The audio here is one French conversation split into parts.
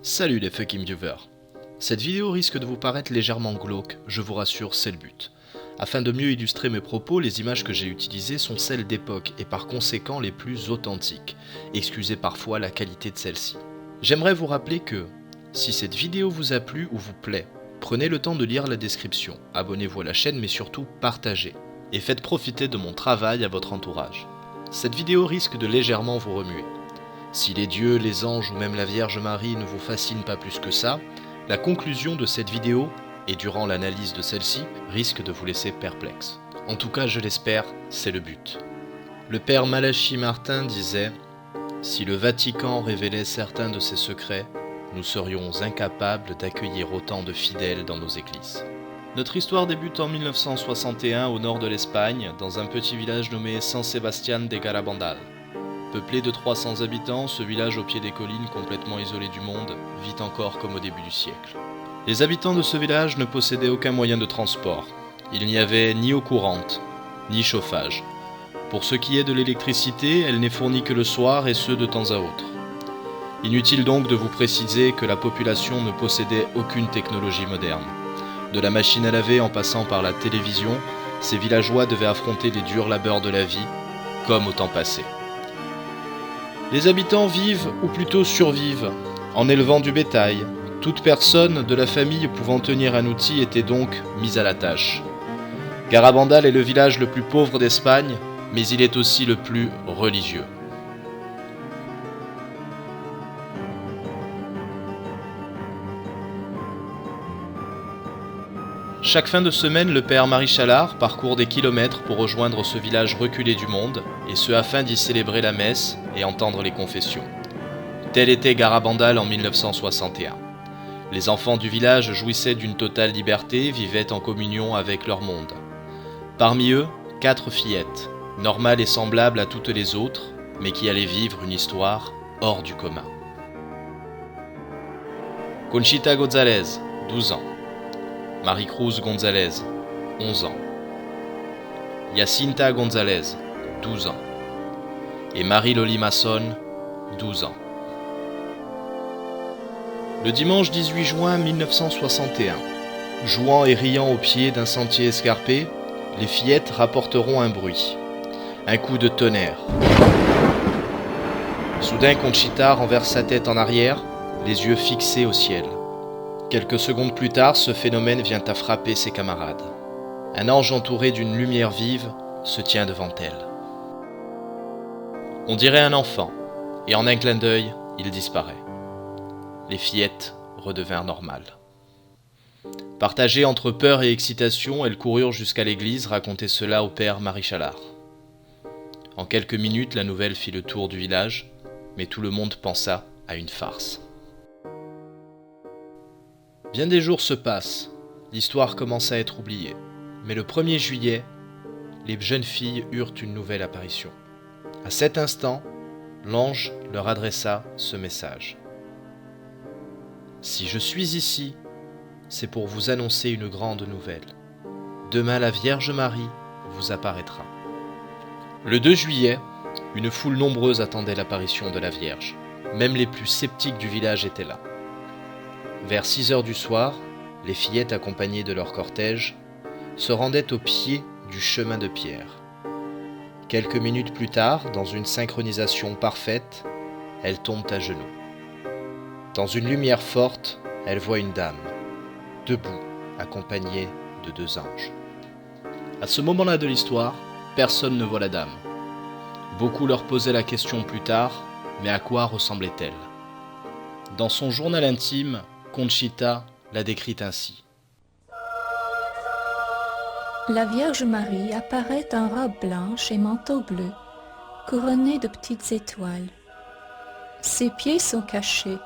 Salut les fucking viewers. Cette vidéo risque de vous paraître légèrement glauque, je vous rassure, c'est le but. Afin de mieux illustrer mes propos, les images que j'ai utilisées sont celles d'époque et par conséquent les plus authentiques. Excusez parfois la qualité de celle-ci. J'aimerais vous rappeler que, si cette vidéo vous a plu ou vous plaît, prenez le temps de lire la description, abonnez-vous à la chaîne mais surtout partagez, et faites profiter de mon travail à votre entourage. Cette vidéo risque de légèrement vous remuer. Si les dieux, les anges ou même la Vierge Marie ne vous fascinent pas plus que ça, la conclusion de cette vidéo, et durant l'analyse de celle-ci, risque de vous laisser perplexe. En tout cas, je l'espère, c'est le but. Le père Malachi Martin disait « Si le Vatican révélait certains de ses secrets, nous serions incapables d'accueillir autant de fidèles dans nos églises. » Notre histoire débute en 1961 au nord de l'Espagne, dans un petit village nommé San Sebastián de Garabandal. Peuplé de 300 habitants, ce village au pied des collines complètement isolé du monde vit encore comme au début du siècle. Les habitants de ce village ne possédaient aucun moyen de transport. Il n'y avait ni eau courante, ni chauffage. Pour ce qui est de l'électricité, elle n'est fournie que le soir et ce de temps à autre. Inutile donc de vous préciser que la population ne possédait aucune technologie moderne. De la machine à laver en passant par la télévision, ces villageois devaient affronter les durs labeurs de la vie, comme au temps passé. Les habitants vivent, ou plutôt survivent, en élevant du bétail. Toute personne de la famille pouvant tenir un outil était donc mise à la tâche. Garabandal est le village le plus pauvre d'Espagne, mais il est aussi le plus religieux. Chaque fin de semaine, le père Marie Chalard parcourt des kilomètres pour rejoindre ce village reculé du monde, et ce afin d'y célébrer la messe et entendre les confessions. Tel était Garabandal en 1961. Les enfants du village jouissaient d'une totale liberté, vivaient en communion avec leur monde. Parmi eux, 4 fillettes, normales et semblables à toutes les autres, mais qui allaient vivre une histoire hors du commun. Conchita González, 12 ans. Marie-Cruz González, 11 ans. Jacinta González, 12 ans. Et Marie-Loli Masson, 12 ans. Le dimanche 18 juin 1961, jouant et riant au pied d'un sentier escarpé, les fillettes rapporteront un bruit. Un coup de tonnerre. Soudain, Conchita renverse sa tête en arrière, les yeux fixés au ciel. Quelques secondes plus tard, ce phénomène vient à frapper ses camarades. Un ange entouré d'une lumière vive se tient devant elle. On dirait un enfant, et en un clin d'œil, il disparaît. Les fillettes redevinrent normales. Partagées entre peur et excitation, elles coururent jusqu'à l'église raconter cela au père Marie Chalard. En quelques minutes, la nouvelle fit le tour du village, mais tout le monde pensa à une farce. Bien des jours se passent, l'histoire commence à être oubliée, mais le 1er juillet, les jeunes filles eurent une nouvelle apparition. À cet instant, l'ange leur adressa ce message. « Si je suis ici, c'est pour vous annoncer une grande nouvelle. Demain, la Vierge Marie vous apparaîtra. » Le 2 juillet, une foule nombreuse attendait l'apparition de la Vierge. Même les plus sceptiques du village étaient là. Vers 6 heures du soir, les fillettes accompagnées de leur cortège se rendaient au pied du chemin de pierre. Quelques minutes plus tard, dans une synchronisation parfaite, elles tombent à genoux. Dans une lumière forte, elles voient une dame, debout, accompagnée de 2 anges. À ce moment-là de l'histoire, personne ne voit la dame. Beaucoup leur posaient la question plus tard, mais à quoi ressemblait-elle ? Dans son journal intime, Conchita l'a décrite ainsi. La Vierge Marie apparaît en robe blanche et manteau bleu, couronnée de petites étoiles. Ses pieds sont cachés,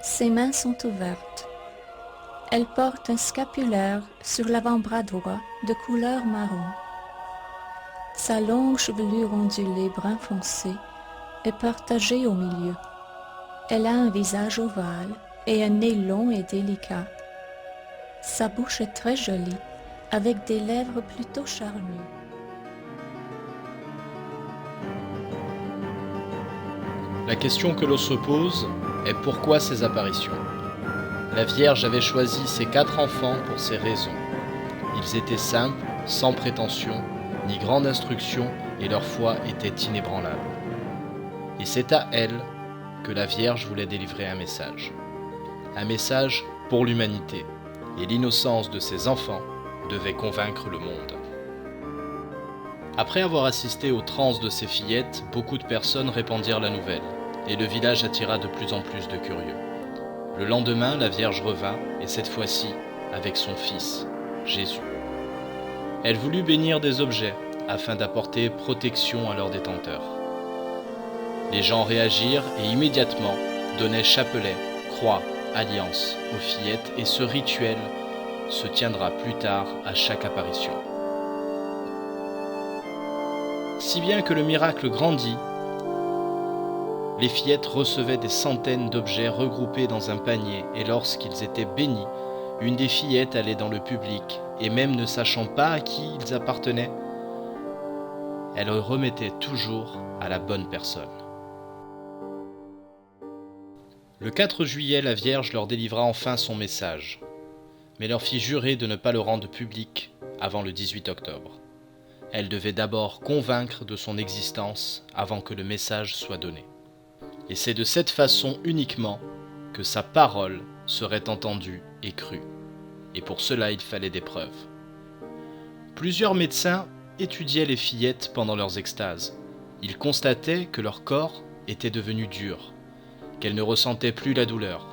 ses mains sont ouvertes. Elle porte un scapulaire sur l'avant-bras droit de couleur marron. Sa longue chevelure ondulée brun foncé est partagée au milieu. Elle a un visage ovale et un nez long et délicat. Sa bouche est très jolie, avec des lèvres plutôt charnues. La question que l'on se pose est pourquoi ces apparitions? La Vierge avait choisi ces 4 enfants pour ces raisons. Ils étaient simples, sans prétention, ni grande instruction, et leur foi était inébranlable. Et c'est à elle que la Vierge voulait délivrer un message. Un message pour l'humanité, et l'innocence de ces enfants devait convaincre le monde. Après avoir assisté aux transes de ces fillettes, beaucoup de personnes répandirent la nouvelle, et le village attira de plus en plus de curieux. Le lendemain, la Vierge revint, et cette fois-ci, avec son fils, Jésus. Elle voulut bénir des objets, afin d'apporter protection à leurs détenteurs. Les gens réagirent et immédiatement donnaient chapelet, croix, alliance aux fillettes, et ce rituel se tiendra plus tard à chaque apparition. Si bien que le miracle grandit, les fillettes recevaient des centaines d'objets regroupés dans un panier, et lorsqu'ils étaient bénis, une des fillettes allait dans le public, et même ne sachant pas à qui ils appartenaient, elle remettait toujours à la bonne personne. Le 4 juillet, la Vierge leur délivra enfin son message, mais leur fit jurer de ne pas le rendre public avant le 18 octobre. Elle devait d'abord convaincre de son existence avant que le message soit donné. Et c'est de cette façon uniquement que sa parole serait entendue et crue. Et pour cela, il fallait des preuves. Plusieurs médecins étudiaient les fillettes pendant leurs extases. Ils constataient que leur corps était devenu dur, qu'elles ne ressentaient plus la douleur,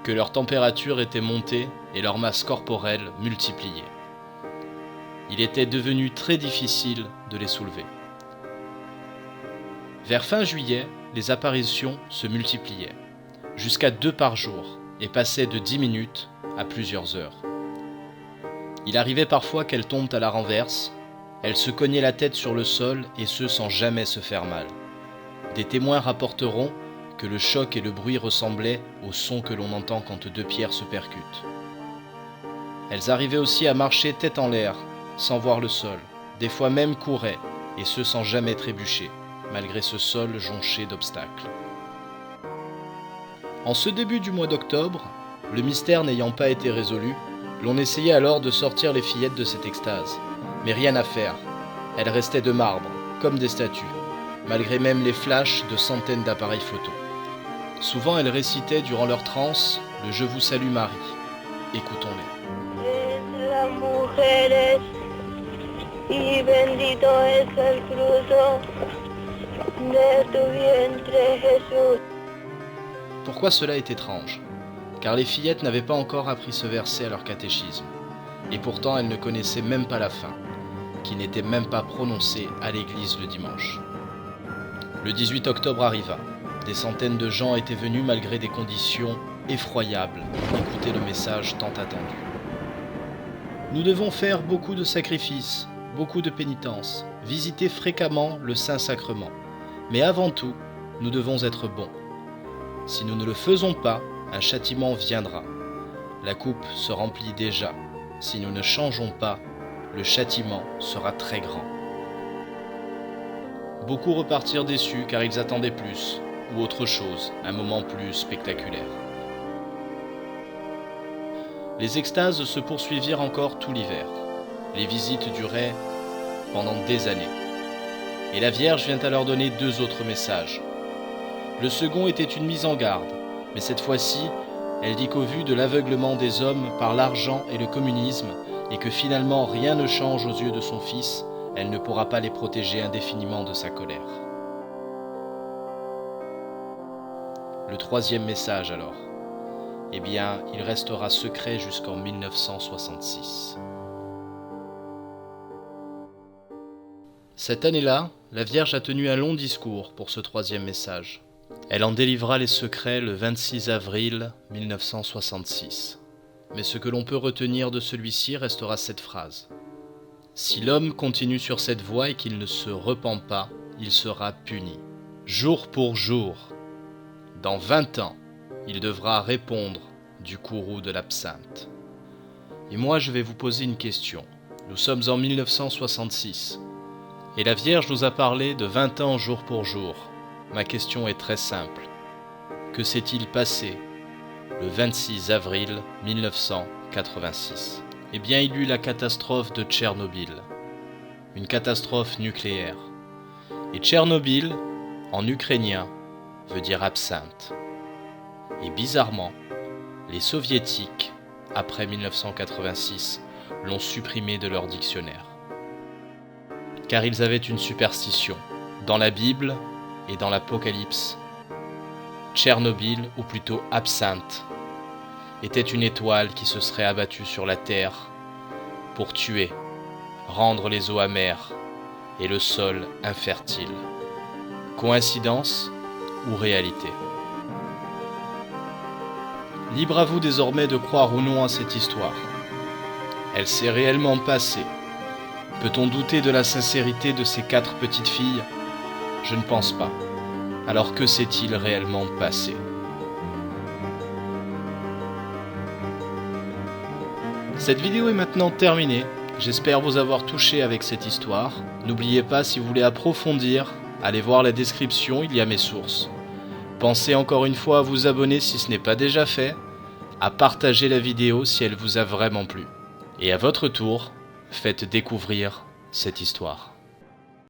que leur température était montée et leur masse corporelle multipliée. Il était devenu très difficile de les soulever. Vers fin juillet, les apparitions se multipliaient, jusqu'à 2 par jour, et passaient de 10 minutes à plusieurs heures. Il arrivait parfois qu'elles tombent à la renverse, elles se cognaient la tête sur le sol, et ce sans jamais se faire mal. Des témoins rapporteront que le choc et le bruit ressemblaient au son que l'on entend quand 2 pierres se percutent. Elles arrivaient aussi à marcher tête en l'air, sans voir le sol, des fois même couraient, et ce sans jamais trébucher, malgré ce sol jonché d'obstacles. En ce début du mois d'octobre, le mystère n'ayant pas été résolu, l'on essayait alors de sortir les fillettes de cette extase. Mais rien à faire, elles restaient de marbre, comme des statues, malgré même les flashs de centaines d'appareils photo. Souvent elles récitaient durant leur transe le « Je vous salue Marie ». Écoutons-les. Es las mujeres y bendito es el fruto de tu vientre Jesús. Pourquoi cela est étrange? Car les fillettes n'avaient pas encore appris ce verset à leur catéchisme, et pourtant elles ne connaissaient même pas la fin, qui n'était même pas prononcée à l'église le dimanche. Le 18 octobre arriva. Des centaines de gens étaient venus malgré des conditions effroyables pour écouter le message tant attendu. Nous devons faire beaucoup de sacrifices, beaucoup de pénitences, visiter fréquemment le Saint-Sacrement. Mais avant tout, nous devons être bons. Si nous ne le faisons pas, un châtiment viendra. La coupe se remplit déjà. Si nous ne changeons pas, le châtiment sera très grand. Beaucoup repartirent déçus car ils attendaient plus, ou autre chose, un moment plus spectaculaire. Les extases se poursuivirent encore tout l'hiver. Les visites duraient pendant des années. Et la Vierge vient à leur donner 2 autres messages. Le second était une mise en garde, mais cette fois-ci, elle dit qu'au vu de l'aveuglement des hommes par l'argent et le communisme, et que finalement rien ne change aux yeux de son fils, elle ne pourra pas les protéger indéfiniment de sa colère. Le 3e message alors, eh bien, il restera secret jusqu'en 1966. Cette année-là, la Vierge a tenu un long discours pour ce 3e message. Elle en délivra les secrets le 26 avril 1966. Mais ce que l'on peut retenir de celui-ci restera cette phrase. Si l'homme continue sur cette voie et qu'il ne se repent pas, il sera puni. Jour pour jour, dans 20 ans, il devra répondre du courroux de l'absinthe. Et moi, je vais vous poser une question. Nous sommes en 1966, et la Vierge nous a parlé de 20 ans jour pour jour. ma question est très simple. Que s'est-il passé le 26 avril 1986 ? Eh bien, il y eut la catastrophe de Tchernobyl, une catastrophe nucléaire. Et Tchernobyl, en ukrainien, veut dire absinthe. Et bizarrement, les soviétiques, après 1986, l'ont supprimé de leur dictionnaire. Car ils avaient une superstition. Dans la Bible et dans l'Apocalypse, Tchernobyl, ou plutôt absinthe, était une étoile qui se serait abattue sur la terre pour tuer, rendre les eaux amères et le sol infertile. Coïncidence ou réalité ? Libre à vous désormais de croire ou non à cette histoire. Elle s'est réellement passée. Peut-on douter de la sincérité de ces 4 petites filles ? Je ne pense pas. Alors que s'est-il réellement passé ? Cette vidéo est maintenant terminée. J'espère vous avoir touché avec cette histoire. N'oubliez pas, si vous voulez approfondir, allez voir la description, il y a mes sources. Pensez encore une fois à vous abonner si ce n'est pas déjà fait, à partager la vidéo si elle vous a vraiment plu. Et à votre tour, faites découvrir cette histoire.